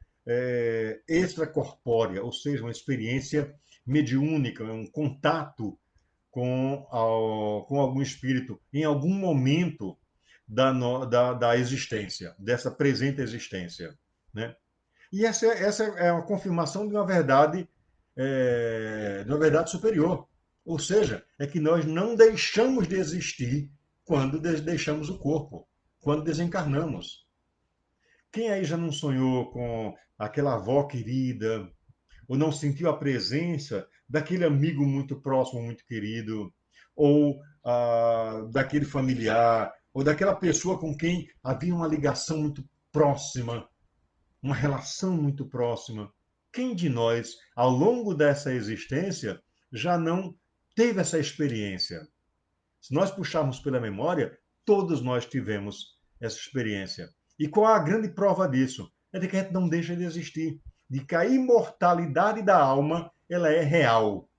extracorpórea, ou seja, uma experiência mediúnica, um contato com algum espírito em algum momento da existência, dessa presente existência, né? E essa é uma confirmação de uma verdade superior. Ou seja, é que nós não deixamos de existir quando deixamos o corpo, quando desencarnamos. Quem aí já não sonhou com aquela avó querida, ou não sentiu a presença daquele amigo muito próximo, muito querido, ou daquele familiar, ou daquela pessoa com quem havia uma ligação muito próxima, uma relação muito próxima. Quem de nós, ao longo dessa existência, já não teve essa experiência? Se nós puxarmos pela memória, todos nós tivemos essa experiência. E qual a grande prova disso? É de que a gente não deixa de existir, de que a imortalidade da alma ela é real.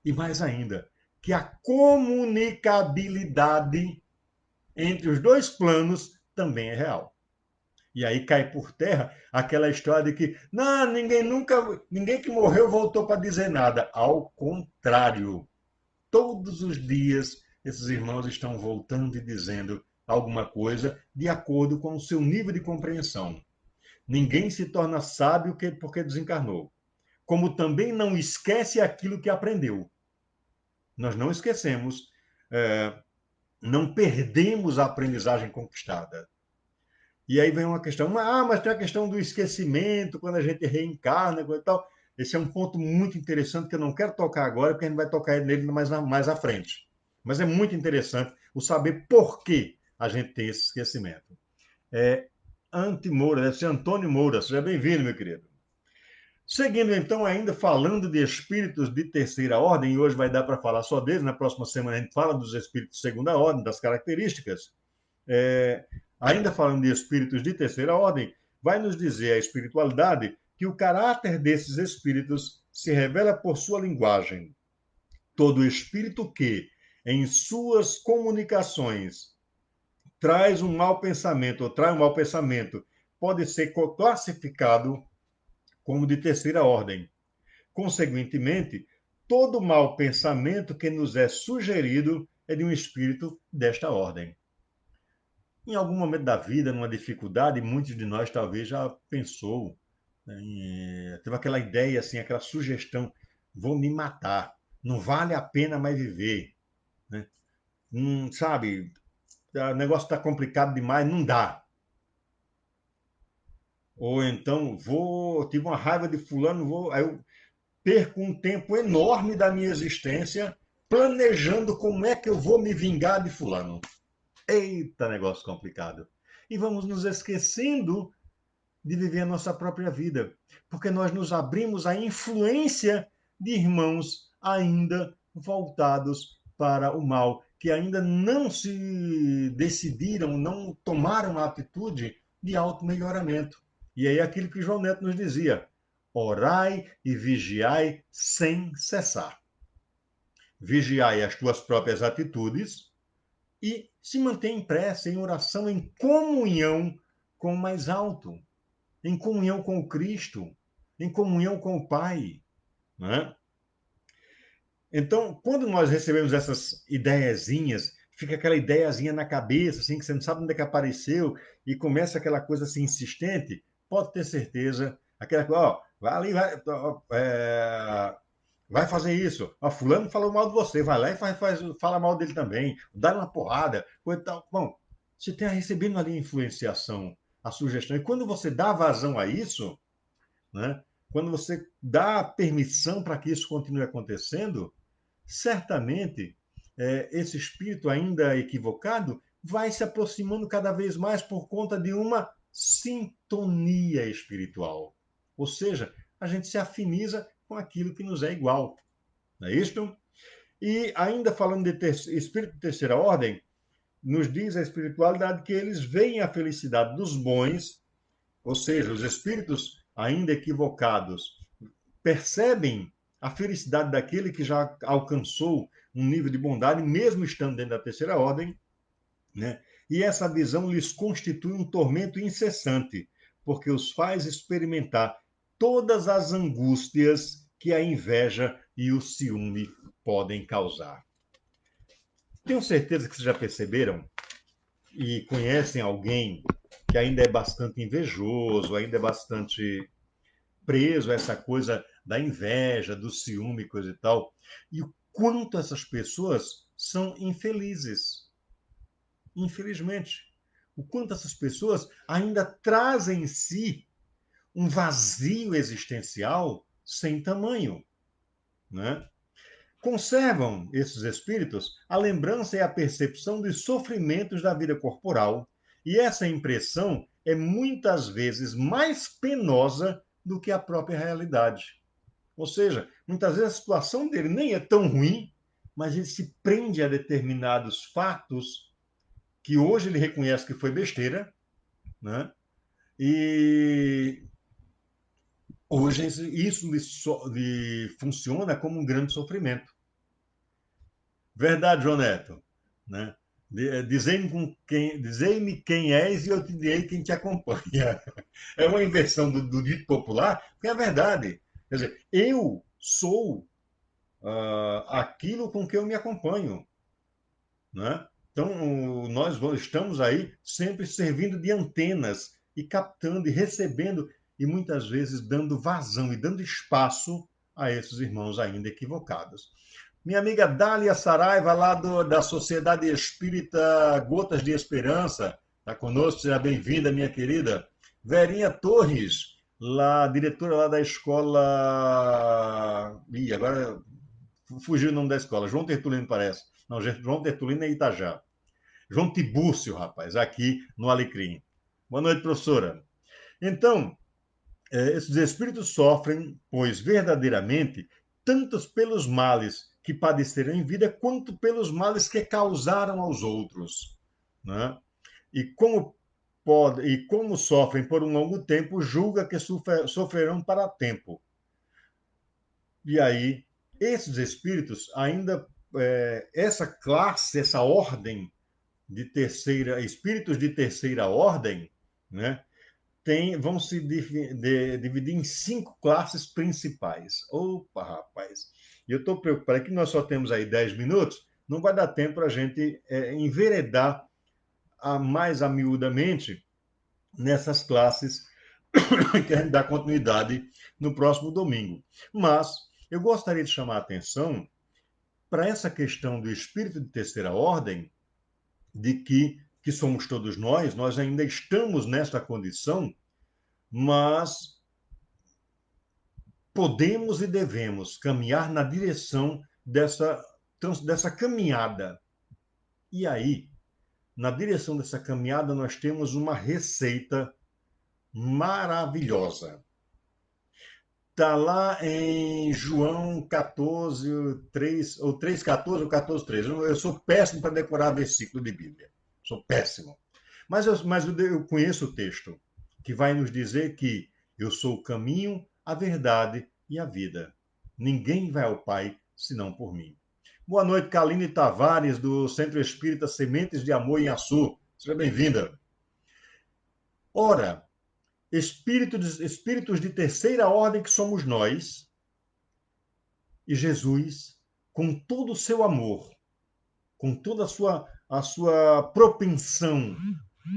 E mais ainda, que a comunicabilidade entre os dois planos também é real. E aí cai por terra aquela história de que não, ninguém que morreu voltou para dizer nada. Ao contrário, todos os dias esses irmãos estão voltando e dizendo alguma coisa de acordo com o seu nível de compreensão. Ninguém se torna sábio porque desencarnou, como também não esquece aquilo que aprendeu. Nós não esquecemos, não perdemos a aprendizagem conquistada. E aí vem uma questão, mas tem a questão do esquecimento, quando a gente reencarna e tal. Esse é um ponto muito interessante que eu não quero tocar agora, porque a gente vai tocar nele mais à frente. Mas é muito interessante o saber por que a gente tem esse esquecimento. Moura, deve ser Antônio Moura. Seja bem-vindo, meu querido. Seguindo, então, ainda falando de espíritos de terceira ordem, e hoje vai dar para falar só deles, na próxima semana a gente fala dos espíritos de segunda ordem, das características. Ainda falando de espíritos de terceira ordem, vai nos dizer a espiritualidade que o caráter desses espíritos se revela por sua linguagem. Todo espírito que, em suas comunicações, traz um mau pensamento ou traz um mau pensamento, pode ser classificado como de terceira ordem. Consequentemente, todo mau pensamento que nos é sugerido é de um espírito desta ordem. Em algum momento da vida, numa dificuldade, muitos de nós talvez já pensou, né, teve aquela ideia, assim, aquela sugestão: vou me matar, não vale a pena mais viver, né? Sabe, o negócio está complicado demais, não dá. Ou então, tive uma raiva de fulano, aí eu perco um tempo enorme da minha existência planejando como é que eu vou me vingar de fulano. Eita, negócio complicado. E vamos nos esquecendo de viver a nossa própria vida, porque nós nos abrimos à influência de irmãos ainda voltados para o mal, que ainda não se decidiram, não tomaram a atitude de auto-melhoramento. E aí aquilo que João Neto nos dizia: orai e vigiai sem cessar. Vigiai as tuas próprias atitudes e se mantém em prece, em oração, em comunhão com o mais alto, em comunhão com o Cristo, em comunhão com o Pai. Né? Então, quando nós recebemos essas ideiazinhas, fica aquela ideiazinha na cabeça, assim, que você não sabe onde é que apareceu, e começa aquela coisa assim insistente, pode ter certeza, aquela coisa, ó, vai ali, vai fazer isso. Ó, fulano falou mal de você, vai lá e fala mal dele também, dá uma porrada, coisa e tal. Bom, você tem recebendo ali a influenciação, a sugestão, e quando você dá vazão a isso, né, quando você dá permissão para que isso continue acontecendo, certamente esse espírito ainda equivocado vai se aproximando cada vez mais por conta de uma sintonia espiritual. Ou seja, a gente se afiniza com aquilo que nos é igual. Não é isto? E ainda falando de espírito de terceira ordem, nos diz a espiritualidade que eles veem a felicidade dos bons, ou seja, os espíritos ainda equivocados percebem a felicidade daquele que já alcançou um nível de bondade, mesmo estando dentro da terceira ordem, né? E essa visão lhes constitui um tormento incessante, porque os faz experimentar todas as angústias que a inveja e o ciúme podem causar. Tenho certeza que vocês já perceberam e conhecem alguém que ainda é bastante invejoso, ainda é bastante preso a essa coisa da inveja, do ciúme, coisa e tal. E o quanto essas pessoas são infelizes. Infelizmente. O quanto essas pessoas ainda trazem em si um vazio existencial sem tamanho, né? Conservam esses espíritos a lembrança e a percepção dos sofrimentos da vida corporal, e essa impressão é muitas vezes mais penosa do que a própria realidade. Ou seja, muitas vezes a situação dele nem é tão ruim, mas ele se prende a determinados fatos que hoje ele reconhece que foi besteira, né? E hoje isso lhe funciona como um grande sofrimento. Verdade, João Neto, né? Dizei-me quem és e eu te direi quem te acompanha. É uma inversão do dito popular, que é verdade. Quer dizer, eu sou aquilo com que eu me acompanho, né? Então, nós estamos aí sempre servindo de antenas e captando e recebendo e muitas vezes dando vazão e dando espaço a esses irmãos ainda equivocados. Minha amiga Dália Saraiva, lá da Sociedade Espírita Gotas de Esperança, está conosco, seja bem-vinda, minha querida. Verinha Torres, lá, diretora lá da escola. Ih, agora fugiu o nome da escola. João Tertulino, parece. Não, João Tertulino é Itajá. João Tibúrcio, rapaz, aqui no Alecrim. Boa noite, professora. Então, esses espíritos sofrem, pois verdadeiramente, tantos pelos males que padeceram em vida, quanto pelos males que causaram aos outros, né? E como sofrem por um longo tempo, julga que sofrerão para tempo. E aí, esses espíritos ainda, essa classe, essa ordem de espíritos de terceira ordem, né? Vão se dividir em 5 classes principais. Opa, rapaz! E eu estou preocupado que nós só temos aí 10 minutos, não vai dar tempo para a gente enveredar mais amiudamente nessas classes que a gente dá continuidade no próximo domingo. Mas eu gostaria de chamar a atenção para essa questão do espírito de terceira ordem, de que somos todos nós ainda estamos nesta condição, mas podemos e devemos caminhar na direção dessa caminhada. E aí, na direção dessa caminhada, nós temos uma receita maravilhosa. Está lá em João 14, 3, ou 3,14 ou 14,3. Eu sou péssimo para decorar versículo de Bíblia. Sou péssimo. Mas eu conheço o texto, que vai nos dizer que eu sou o caminho, a verdade e a vida. Ninguém vai ao Pai senão por mim. Boa noite, Kaline Tavares, do Centro Espírita Sementes de Amor em Açu. Seja bem-vinda. Ora, espíritos de terceira ordem que somos nós, e Jesus, com todo o seu amor, com toda a sua propensão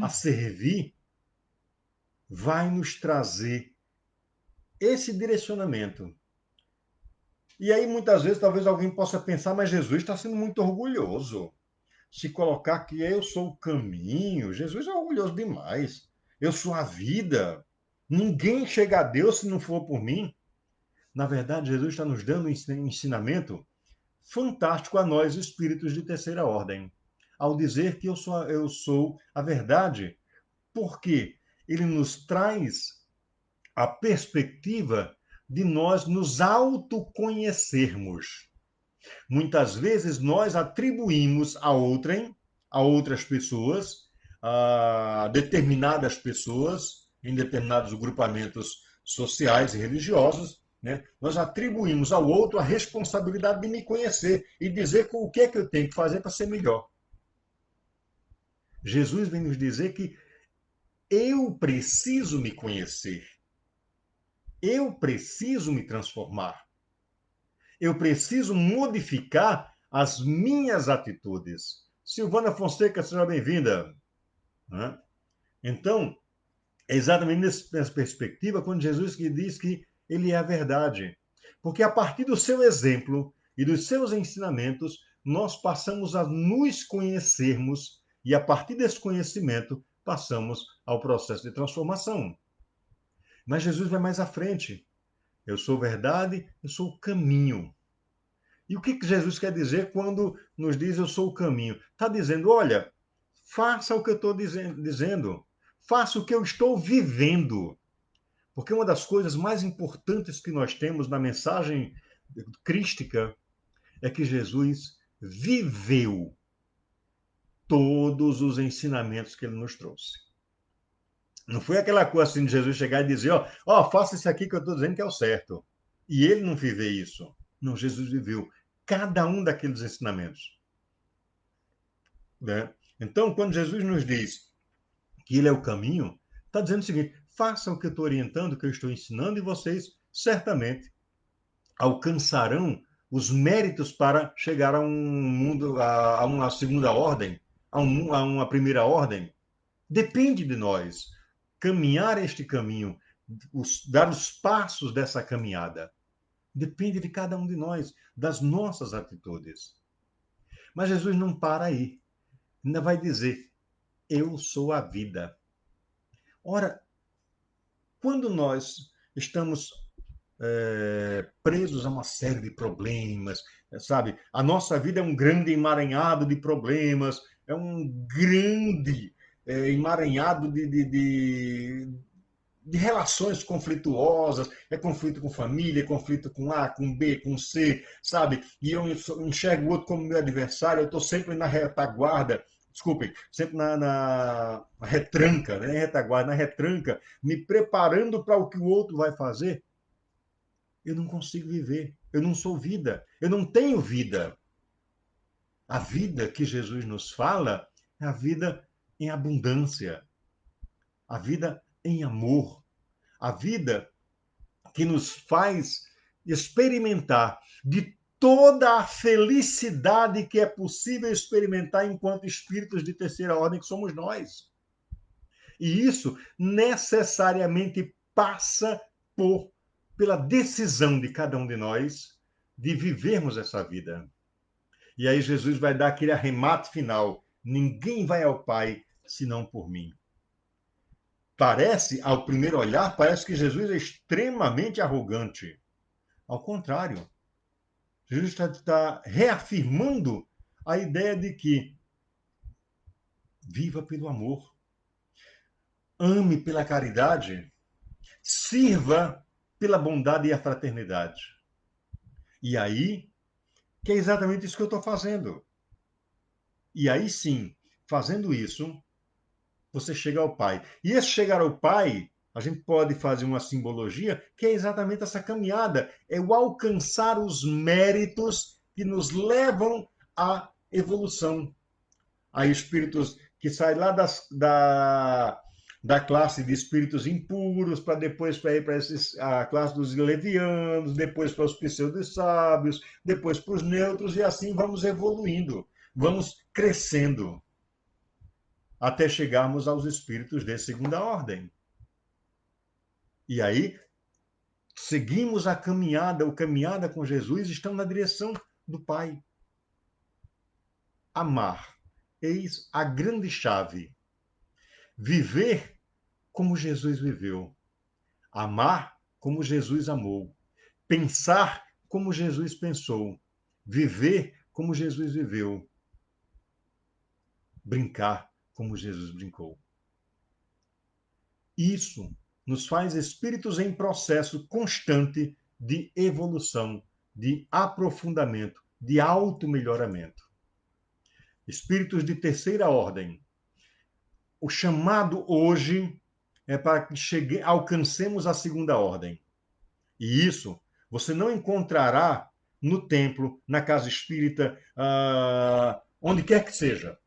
a servir, vai nos trazer esse direcionamento. E aí, muitas vezes, talvez alguém possa pensar, mas Jesus está sendo muito orgulhoso. Se colocar que eu sou o caminho, Jesus é orgulhoso demais. Eu sou a vida. Ninguém chega a Deus se não for por mim. Na verdade, Jesus está nos dando um ensinamento fantástico a nós, espíritos de terceira ordem, ao dizer que eu sou a verdade, porque ele nos traz a perspectiva de nós nos autoconhecermos. Muitas vezes nós atribuímos a outras pessoas, a determinadas pessoas, em determinados grupamentos sociais e religiosos, né? Nós atribuímos ao outro a responsabilidade de me conhecer e dizer o que é que eu tenho que fazer para ser melhor. Jesus vem nos dizer que eu preciso me conhecer. Eu preciso me transformar. Eu preciso modificar as minhas atitudes. Silvana Fonseca, seja bem-vinda. Então, é exatamente nessa perspectiva quando Jesus diz que ele é a verdade. Porque a partir do seu exemplo e dos seus ensinamentos, nós passamos a nos conhecermos e a partir desse conhecimento passamos ao processo de transformação. Mas Jesus vai mais à frente. Eu sou verdade, eu sou o caminho. E o que Jesus quer dizer quando nos diz eu sou o caminho? Está dizendo, olha, faça o que eu estou dizendo. Faça o que eu estou vivendo. Porque uma das coisas mais importantes que nós temos na mensagem crística é que Jesus viveu todos os ensinamentos que ele nos trouxe. Não foi aquela coisa assim de Jesus chegar e dizer, faça isso aqui que eu estou dizendo que é o certo. E ele não viveu isso. Não, Jesus viveu cada um daqueles ensinamentos. Né? Então, quando Jesus nos diz que ele é o caminho, está dizendo o seguinte, façam o que eu estou orientando, o que eu estou ensinando, e vocês certamente alcançarão os méritos para chegar a um mundo, a uma segunda ordem, a uma primeira ordem. Depende de nós caminhar este caminho, dar os passos dessa caminhada. Depende de cada um de nós, das nossas atitudes. Mas Jesus não para aí. Ainda vai dizer, eu sou a vida. Ora, quando nós estamos presos a uma série de problemas, sabe? A nossa vida é um grande emaranhado de problemas, é um grande emaranhado de relações conflituosas, é conflito com família, é conflito com A, com B, com C, sabe? E eu enxergo o outro como meu adversário, eu estou sempre na retaguarda, desculpem, sempre na retranca, né? Retaguarda, na retranca, me preparando para o que o outro vai fazer. Eu não consigo viver, eu não sou vida, eu não tenho vida. A vida que Jesus nos fala é a vida em abundância, a vida em amor, a vida que nos faz experimentar de toda a felicidade que é possível experimentar enquanto espíritos de terceira ordem que somos nós. E isso necessariamente passa pela decisão de cada um de nós de vivermos essa vida. E aí Jesus vai dar aquele arremate final: ninguém vai ao Pai senão por mim. Parece, ao primeiro olhar, parece que Jesus é extremamente arrogante. Ao contrário, Jesus está reafirmando a ideia de que viva pelo amor, ame pela caridade, sirva pela bondade e a fraternidade. E aí, que é exatamente isso que eu estou fazendo. E aí sim, fazendo isso, você chega ao Pai. E esse chegar ao Pai, a gente pode fazer uma simbologia que é exatamente essa caminhada, é o alcançar os méritos que nos levam à evolução. Há espíritos que saem lá da classe de espíritos impuros, para depois para ir para a classe dos levianos, depois para os pseudo-sábios, depois para os neutros, e assim vamos evoluindo, vamos crescendo até chegarmos aos espíritos de segunda ordem. E aí, seguimos a caminhada com Jesus, estamos na direção do Pai. Amar, eis a grande chave. Viver como Jesus viveu. Amar como Jesus amou. Pensar como Jesus pensou. Viver como Jesus viveu. Brincar como Jesus brincou. Isso nos faz espíritos em processo constante de evolução, de aprofundamento, de auto-melhoramento. Espíritos de terceira ordem. O chamado hoje é para que alcancemos a segunda ordem. E isso você não encontrará no templo, na casa espírita, onde quer que seja,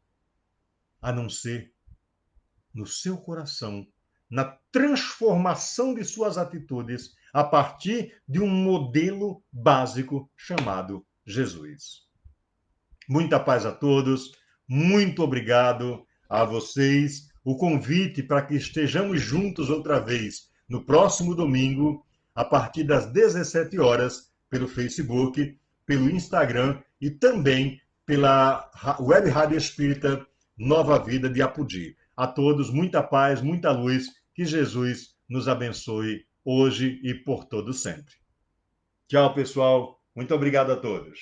a não ser no seu coração, na transformação de suas atitudes a partir de um modelo básico chamado Jesus. Muita paz a todos, muito obrigado a vocês. O convite para que estejamos juntos outra vez no próximo domingo, a partir das 17 horas, pelo Facebook, pelo Instagram e também pela Web Rádio Espírita Nova Vida de Apodi. A todos, muita paz, muita luz, que Jesus nos abençoe hoje e por todo sempre. Tchau, pessoal. Muito obrigado a todos.